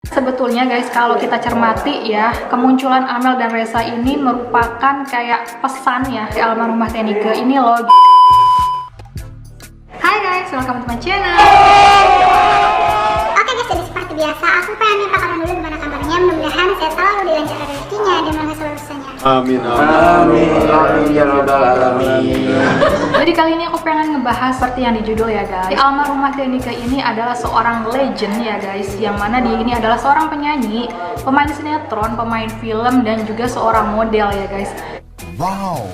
Sebetulnya guys, kalau kita cermati ya, kemunculan Amel dan Reza ini merupakan kayak pesan ya di almarhumah Teh Nike ini loh. Hai guys, welcome to my channel. Oke guys, jadi seperti biasa aku pengen minta kabar dulu gimana kabarnya. Mudah-mudahan saya selalu dilancarkan rezekinya dan menghasilkan selalu usahanya. Amin, amin, amin ya rabbal alamin. Jadi kali ini aku pengen ngebahas seperti yang di judul ya guys. Almarhumah Teh Nike ini adalah seorang legend ya guys, yang mana dia ini adalah seorang penyanyi, pemain sinetron, pemain film, dan juga seorang model ya guys. Wow.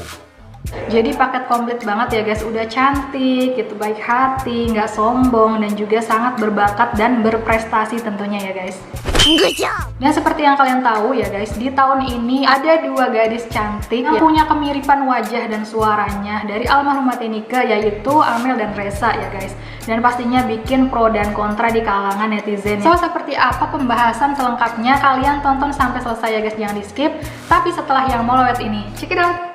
Jadi paket komplit banget ya guys, udah cantik, gitu, baik hati, nggak sombong, dan juga sangat berbakat dan berprestasi tentunya ya guys. Dan seperti yang kalian tahu ya guys, di tahun ini ada dua gadis cantik yang punya kemiripan wajah dan suaranya dari almarhumah Teh Nike, yaitu Amel dan Reza ya guys. Dan pastinya bikin pro dan kontra di kalangan netizen. So, seperti apa pembahasan selengkapnya? Kalian tonton sampai selesai ya guys, jangan di skip. Tapi setelah yang molowet ini, check it out.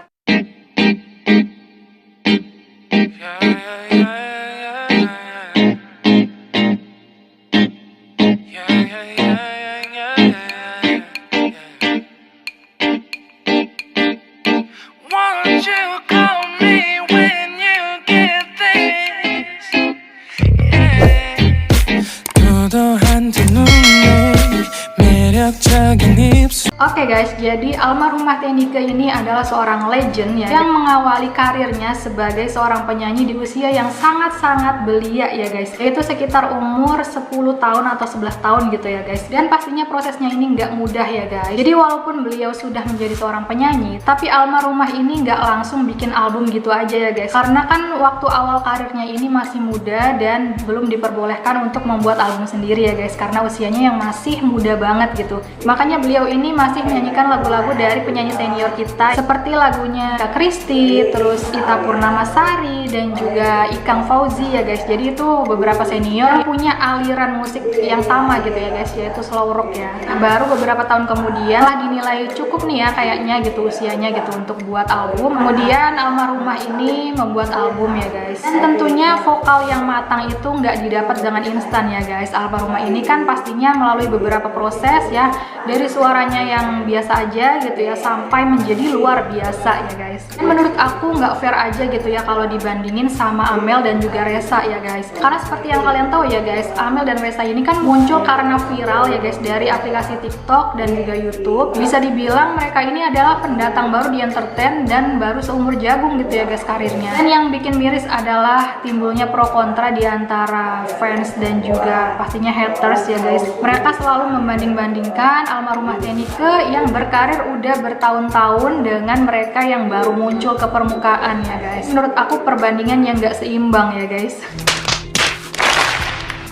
Oke guys, jadi almarhumah Teh Nike ini adalah seorang legend ya, yang mengawali karirnya sebagai seorang penyanyi di usia yang sangat-sangat belia ya guys, yaitu sekitar umur 10 tahun atau 11 tahun gitu ya guys. Dan pastinya prosesnya ini nggak mudah ya guys. Jadi walaupun beliau sudah menjadi seorang penyanyi, tapi almarhumah ini nggak langsung bikin album gitu aja ya guys, karena kan waktu awal karirnya ini masih muda dan belum diperbolehkan untuk membuat album sendiri ya guys, karena usianya yang masih muda banget gitu. Makanya beliau ini masih menyanyikan lagu-lagu dari penyanyi senior kita, seperti lagunya Kak Kristi, terus Ita Purnamasari, dan juga Ikang Fauzi ya guys. Jadi itu beberapa senior yang punya aliran musik yang sama gitu ya guys, yaitu slow rock ya. Nah, baru beberapa tahun kemudian lah dinilai cukup nih ya kayaknya gitu usianya gitu untuk buat album. Kemudian almarhumah ini membuat album ya guys. Dan tentunya vokal yang matang itu nggak didapat dengan instan ya guys. Almarhumah ini kan pastinya melalui beberapa proses ya, dari suaranya yang biasa aja gitu ya sampai menjadi luar biasa ya guys. Dan menurut aku nggak fair aja gitu ya kalau dibandingin sama Amel dan juga Reza ya guys, karena seperti yang kalian tahu ya guys, Amel dan Reza ini kan muncul karena viral ya guys dari aplikasi TikTok dan juga YouTube. Bisa dibilang mereka ini adalah pendatang baru di entertain dan baru seumur jagung gitu ya guys karirnya. Dan yang bikin miris adalah timbulnya pro kontra di antara fans dan juga pastinya haters ya guys. Mereka selalu membanding-bandingkan almarhumah Teh Nike yang berkarir udah bertahun-tahun dengan mereka yang baru muncul ke permukaan ya guys. Menurut aku perbandingan yang gak seimbang ya guys.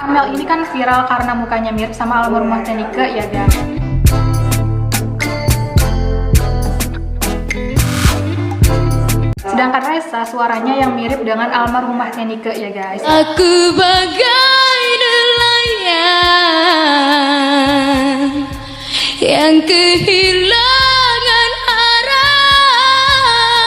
Amel ini kan viral karena mukanya mirip sama almarhumah Teh Nike ya guys. Sedangkan Reza suaranya yang mirip dengan almarhumah Teh Nike ya guys. Aku bagai nelayan yang kehilangan arah.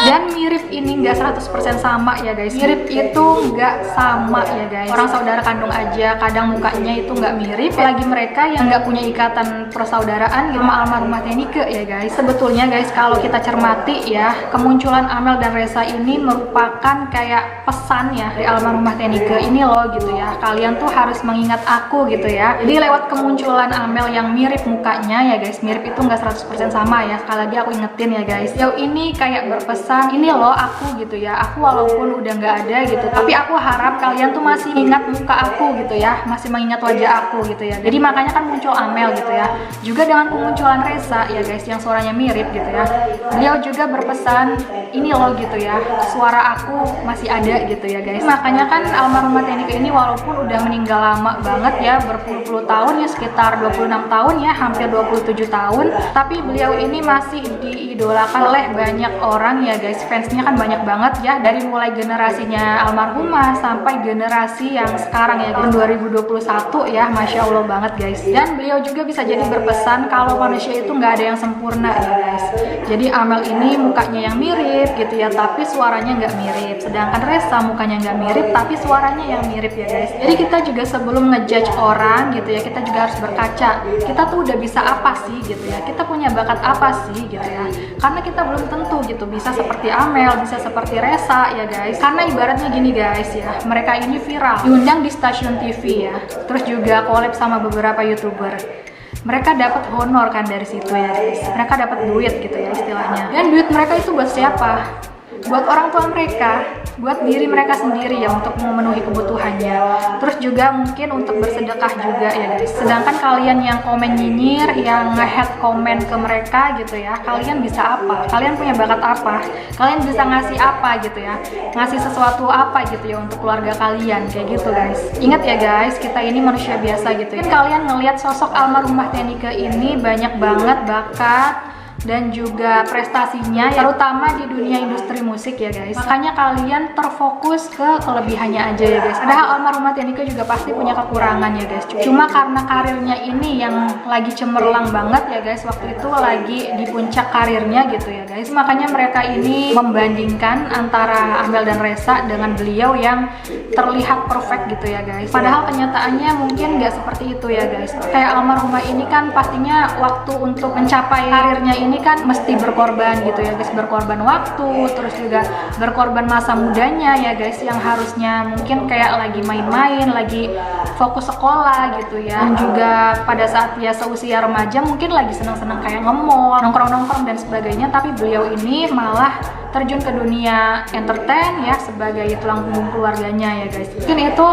Dan mirip ini nggak 100% sama ya guys. Mirip itu nggak sama ya guys. Orang saudara kandung aja kadang mukanya itu nggak mirip, apalagi mereka yang nggak punya ikatan persaudaraan sama almarhumah Teh Nike ya guys. Sebetulnya guys, kalau kita cermati ya, kemunculan Amel dan Reza ini merupakan kayak pesan ya di almarhumah Teh Nike ini loh gitu ya. Kalian tuh harus mengingat aku gitu ya. Jadi lewat kemunculan Amel yang mirip mukanya ya guys, mirip itu nggak 100% sama ya. Sekali lagi aku ingetin ya guys. Beliau ini kayak berpesan, ini loh aku gitu ya. Aku walaupun udah nggak ada gitu, tapi aku harap kalian tuh masih ingat muka aku gitu ya, masih mengingat wajah aku gitu ya. Jadi makanya kan muncul Amel gitu ya. Juga dengan kemunculan Reza ya guys, yang suaranya mirip gitu ya. Beliau juga berpesan, ini loh gitu ya, suara aku masih ada gitu ya guys. Makanya kan almarhumah Teh Nike ini walaupun udah meninggal lama banget ya, berpuluh-puluh tahun ya, sekitar 26 tahun ya, hampir 27 tahun, tapi beliau ini masih diidolakan oleh banyak orang ya guys. Fansnya kan banyak banget ya, dari mulai generasinya almarhumah sampai generasi yang sekarang ya, tahun 2021 ya, Masya Allah banget guys. Dan beliau juga bisa jadi berpesan kalau manusia itu nggak ada yang sempurna ya guys. Jadi Amel ini mukanya yang mirip gitu ya, tapi suaranya nggak mirip. Sedangkan Ressa mukanya nggak mirip, tapi suaranya yang mirip ya guys. Jadi kita juga sebelum ngejudge orang gitu ya, kita juga harus berkaca. Kita tuh udah bisa apa sih gitu ya, kita punya bakat apa sih gitu ya. Karena kita belum tentu gitu bisa seperti Amel, bisa seperti Ressa ya guys. Karena ibaratnya gini guys ya, mereka ini viral, diundang di stasiun TV ya, terus juga collab sama beberapa YouTuber. Mereka dapat honor kan dari situ ya guys. Mereka dapat duit gitu ya istilahnya. Dan duit mereka itu buat siapa? Buat orang tua mereka, buat diri mereka sendiri ya, untuk memenuhi kebutuhannya. Terus juga mungkin untuk bersedekah juga ya guys. Sedangkan kalian yang komen nyinyir, yang nge-hate komen ke mereka gitu ya, kalian bisa apa? Kalian punya bakat apa? Kalian bisa ngasih apa gitu ya? Ngasih sesuatu apa gitu ya untuk keluarga kalian, kayak gitu guys. Ingat ya guys, kita ini manusia biasa gitu ya. Mungkin kalian ngelihat sosok almarhumah Teh Nike ini banyak banget bakat dan juga prestasinya, terutama di dunia industri musik ya guys. Makanya kalian terfokus ke kelebihannya aja ya guys. Padahal almarhumah Teh Nike juga pasti punya kekurangan ya guys. Cuma karena karirnya ini yang lagi cemerlang banget ya guys, waktu itu lagi di puncak karirnya gitu ya guys. Makanya mereka ini membandingkan antara Amel dan Ressa dengan beliau yang terlihat perfect gitu ya guys. Padahal kenyataannya mungkin nggak seperti itu ya guys. Kayak almarhumah ini kan pastinya waktu untuk mencapai karirnya ini kan mesti berkorban gitu ya guys, berkorban waktu, terus juga berkorban masa mudanya ya guys, yang harusnya mungkin kayak lagi main-main, lagi fokus sekolah gitu ya. Dan juga pada saat dia seusia remaja mungkin lagi senang-senang kayak nge-mall, nongkrong-nongkrong dan sebagainya, tapi beliau ini malah terjun ke dunia entertain ya sebagai tulang punggung keluarganya ya guys. Mungkin itu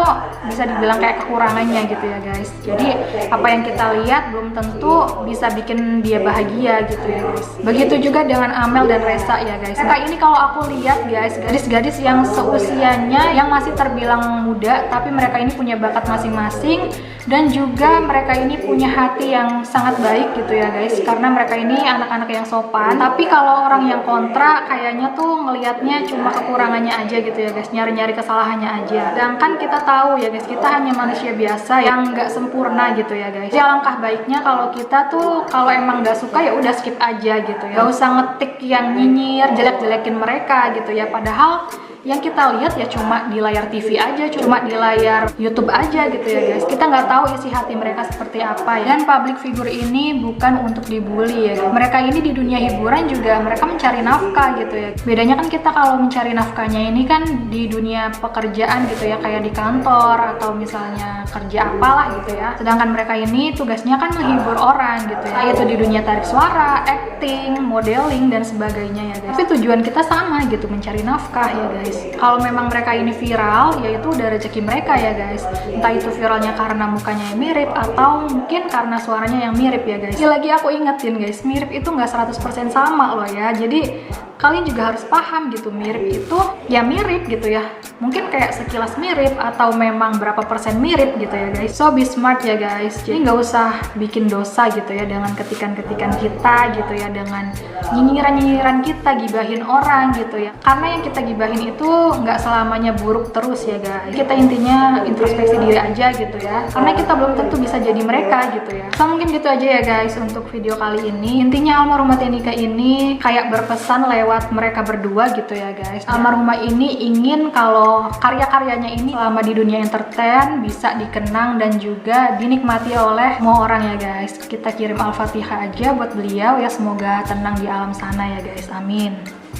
bisa dibilang kayak kekurangannya gitu ya guys. Jadi apa yang kita lihat belum tentu bisa bikin dia bahagia gitu ya guys. Begitu juga dengan Amel dan Ressa ya guys. Mereka ini kalau aku lihat guys, gadis-gadis yang seusianya yang masih terbilang muda, tapi mereka ini punya bakat masing-masing, dan juga mereka ini punya hati yang sangat baik gitu ya guys. Karena mereka ini anak-anak yang sopan. Tapi kalau orang yang kontra kayaknya tuh ngelihatnya cuma kekurangannya aja gitu ya guys, nyari-nyari kesalahannya aja. Sedangkan kita tahu ya guys, kita hanya manusia biasa yang nggak sempurna gitu ya guys. Jadi alangkah baiknya kalau kita tuh kalau emang nggak suka ya udah skip aja gitu ya. Gak usah ngetik yang nyinyir, jelek-jelekin mereka gitu ya. Padahal yang kita lihat ya cuma di layar TV aja, cuma di layar YouTube aja gitu ya guys. Kita nggak tahu isi hati mereka seperti apa ya. Dan public figure ini bukan untuk dibully ya guys. Mereka ini di dunia hiburan juga mereka mencari nafkah gitu ya. Bedanya kan kita kalau mencari nafkahnya ini kan di dunia pekerjaan gitu ya, kayak di kantor atau misalnya kerja apalah gitu ya. Sedangkan mereka ini tugasnya kan menghibur orang gitu ya, yaitu di dunia tarik suara, acting, modeling dan sebagainya ya guys. Tapi tujuan kita sama gitu, mencari nafkah ya guys. Kalau memang mereka ini viral, ya itu udah rezeki mereka ya guys. Entah itu viralnya karena mukanya yang mirip atau mungkin karena suaranya yang mirip ya guys. Lagi aku ingetin guys, mirip itu nggak 100% sama loh ya. Jadi kalian juga harus paham gitu, mirip itu ya mirip gitu ya. Mungkin kayak sekilas mirip atau memang berapa persen mirip gitu ya guys. So be smart ya guys. Jadi nggak usah bikin dosa gitu ya dengan ketikan-ketikan kita gitu ya, dengan nyinyiran-nyinyiran kita, gibahin orang gitu ya. Karena yang kita gibahin itu nggak selamanya buruk terus ya guys. Kita intinya introspeksi diri aja gitu ya, karena kita belum tentu bisa jadi mereka gitu ya. So mungkin gitu aja ya guys untuk video kali ini. Intinya almarhumah Teh Nike ini kayak berpesan lewat mereka berdua gitu ya guys. Almarhumah ini ingin kalau karya-karyanya ini selama di dunia entertain bisa dikenang dan juga dinikmati oleh semua orang ya guys. Kita kirim Al-Fatihah aja buat beliau ya, semoga tenang di alam sana ya guys, amin.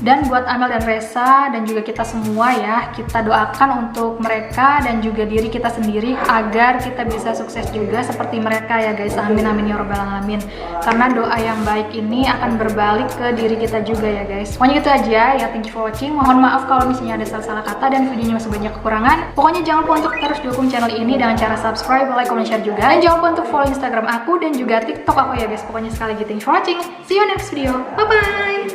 Dan buat Amel dan Ressa dan juga kita semua ya, kita doakan untuk mereka dan juga diri kita sendiri agar kita bisa sukses juga seperti mereka ya guys, amin amin ya robbal alamin. Karena doa yang baik ini akan berbalik ke diri kita juga ya guys. Pokoknya gitu aja ya, thank you for watching. Mohon maaf kalau misalnya ada salah-salah kata dan videonya masih banyak kekurangan. Pokoknya jangan lupa untuk terus dukung channel ini dengan cara subscribe, like, comment, share juga. Dan jangan lupa untuk follow Instagram aku dan juga TikTok aku ya guys. Pokoknya sekali lagi thank you for watching. See you next video. Bye bye.